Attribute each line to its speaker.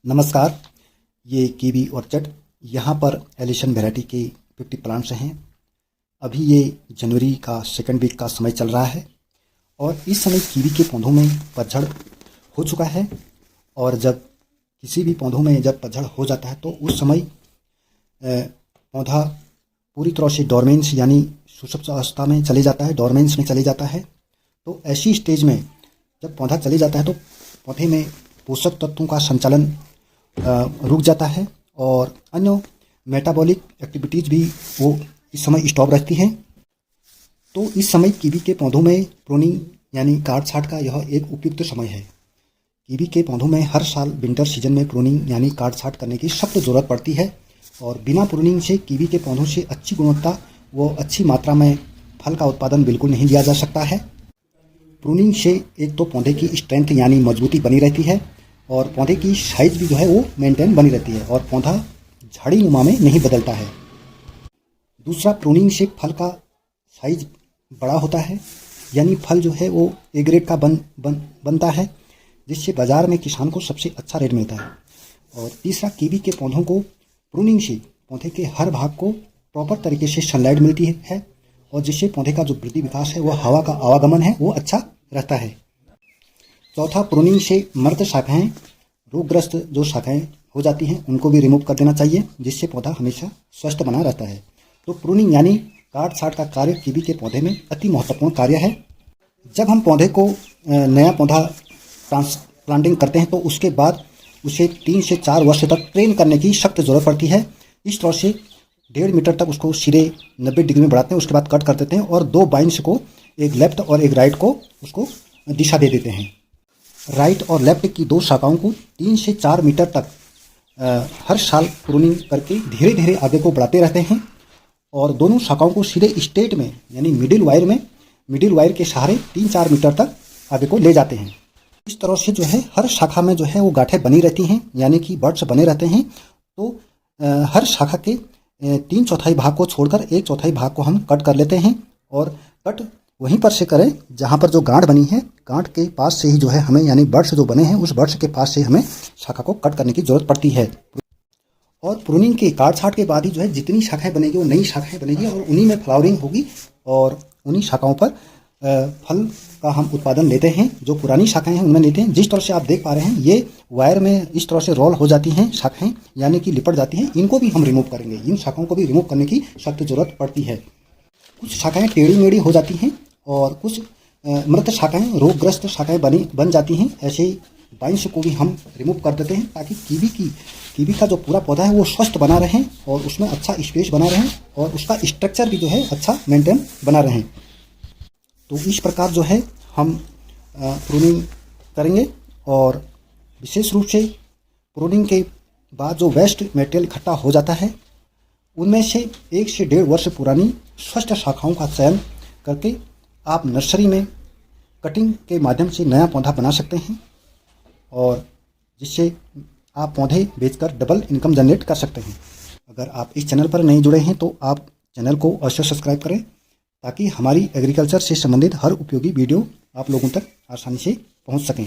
Speaker 1: नमस्कार। ये kiwi orchard, यहाँ पर एलिशन वैरायटी के 50 प्लांट्स हैं। अभी ये जनवरी का सेकंड वीक का समय चल रहा है और इस समय कीवी के पौधों में पतझड़ हो चुका है। और जब किसी भी पौधों में जब पतझड़ हो जाता है तो उस समय पौधा पूरी तरह से डोरमेंस यानी सुषुप्त अवस्था में चले जाता है, डोरमेंस में चले जाता है। तो ऐसी स्टेज में जब पौधा चले जाता है तो पौधे में पोषक तत्वों का संचालन रुक जाता है और अन्य मेटाबॉलिक एक्टिविटीज़ भी वो इस समय स्टॉप रहती हैं। तो इस समय कीवी के पौधों में प्रूनिंग यानी काट छांट का यह एक उपयुक्त समय है। कीवी के पौधों में हर साल विंटर सीजन में प्रूनिंग यानी काट छांट करने की सख्त ज़रूरत पड़ती है और बिना प्रूनिंग से कीवी के पौधों से अच्छी गुणवत्ता व अच्छी मात्रा में फल का उत्पादन बिल्कुल नहीं लिया जा सकता है। प्रूनिंग से एक तो पौधे की स्ट्रेंथ यानी मजबूती बनी रहती है और पौधे की साइज भी जो है वो मेंटेन बनी रहती है और पौधा झाड़ी नुमा में नहीं बदलता है। दूसरा, प्रूनिंग से फल का साइज बड़ा होता है यानी फल जो है वो ए ग्रेड का बनता है, जिससे बाज़ार में किसान को सबसे अच्छा रेट मिलता है। और तीसरा, कीवी के पौधों को प्रूनिंग से पौधे के हर भाग को प्रॉपर तरीके से सनलाइट मिलती है और जिससे पौधे का जो वृद्धि विकास है वह हवा का आवागमन है वो अच्छा रहता है। चौथा, प्रूनिंग से मृत शाखाएं, रोगग्रस्त जो शाखाएं हो जाती हैं उनको भी रिमूव कर देना चाहिए, जिससे पौधा हमेशा स्वस्थ बना रहता है। तो प्रूनिंग यानी काट छांट का कार्य कीवी के पौधे में अति महत्वपूर्ण कार्य है। जब हम पौधे को नया पौधा ट्रांसप्लांटिंग करते हैं तो उसके बाद उसे 3 से 4 वर्ष तक ट्रेन करने की सख्त ज़रूरत पड़ती है। इस तरह से 1.5 मीटर तक उसको सिरे 90 डिग्री में बढ़ाते हैं, उसके बाद कट कर देते हैं और 2 बाइंस को, एक लेफ्ट और एक राइट को, उसको दिशा दे देते हैं। राइट और लेफ्ट की 2 शाखाओं को 3 से 4 मीटर तक हर साल प्रूनिंग करके धीरे धीरे आगे को बढ़ाते रहते हैं और दोनों शाखाओं को सीधे स्ट्रेट में यानी मिडिल वायर के सहारे 3-4 मीटर तक आगे को ले जाते हैं। इस तरह से जो है हर शाखा में जो है वो गांठें बनी रहती हैं यानी कि बड्स बने रहते हैं। तो हर शाखा के 3/4 भाग को छोड़कर 1/4 भाग को हम कट कर लेते हैं और कट वहीं पर से करें जहाँ पर जो गांठ बनी है, गांठ के पास से ही जो है हमें यानी बड्स जो बने हैं उस बड्स के पास से हमें शाखा को कट करने की जरूरत पड़ती है। और प्रूनिंग के काट छांट के बाद ही जो है जितनी शाखाएं बनेगी वो नई शाखाएं बनेगी और उन्हीं में फ्लावरिंग होगी और उन्हीं शाखाओं पर फल का हम उत्पादन लेते हैं। जो पुरानी शाखाएं हैं उनमें लेते हैं। जिस तरह से आप देख पा रहे हैं ये वायर में इस तरह से रोल हो जाती हैं शाखाएं यानी कि लिपट जाती हैं, इनको भी हम रिमूव करेंगे। इन शाखाओं को भी रिमूव करने की सख्त जरूरत पड़ती है। कुछ शाखाएं टेढ़ी मेढ़ी हो जाती हैं और कुछ मृत शाखाएं, रोगग्रस्त शाखाएं बन जाती हैं। ऐसे बाइंस को भी हम रिमूव कर देते हैं ताकि कीवी का जो पूरा पौधा है वो स्वस्थ बना रहे और उसमें अच्छा स्पेस बना रहे और उसका स्ट्रक्चर भी जो है अच्छा मेंटेन बना रहे। तो इस प्रकार जो है हम प्रूनिंग करेंगे और विशेष रूप से प्रूनिंग के बाद जो वेस्ट मटेरियल इकट्ठा हो जाता है उनमें से 1 से 1.5 वर्ष पुरानी स्वस्थ शाखाओं का चयन करके आप नर्सरी में कटिंग के माध्यम से नया पौधा बना सकते हैं और जिससे आप पौधे बेचकर डबल इनकम जनरेट कर सकते हैं। अगर आप इस चैनल पर नहीं जुड़े हैं तो आप चैनल को अवश्य सब्सक्राइब करें ताकि हमारी एग्रीकल्चर से संबंधित हर उपयोगी वीडियो आप लोगों तक आसानी से पहुंच सकें।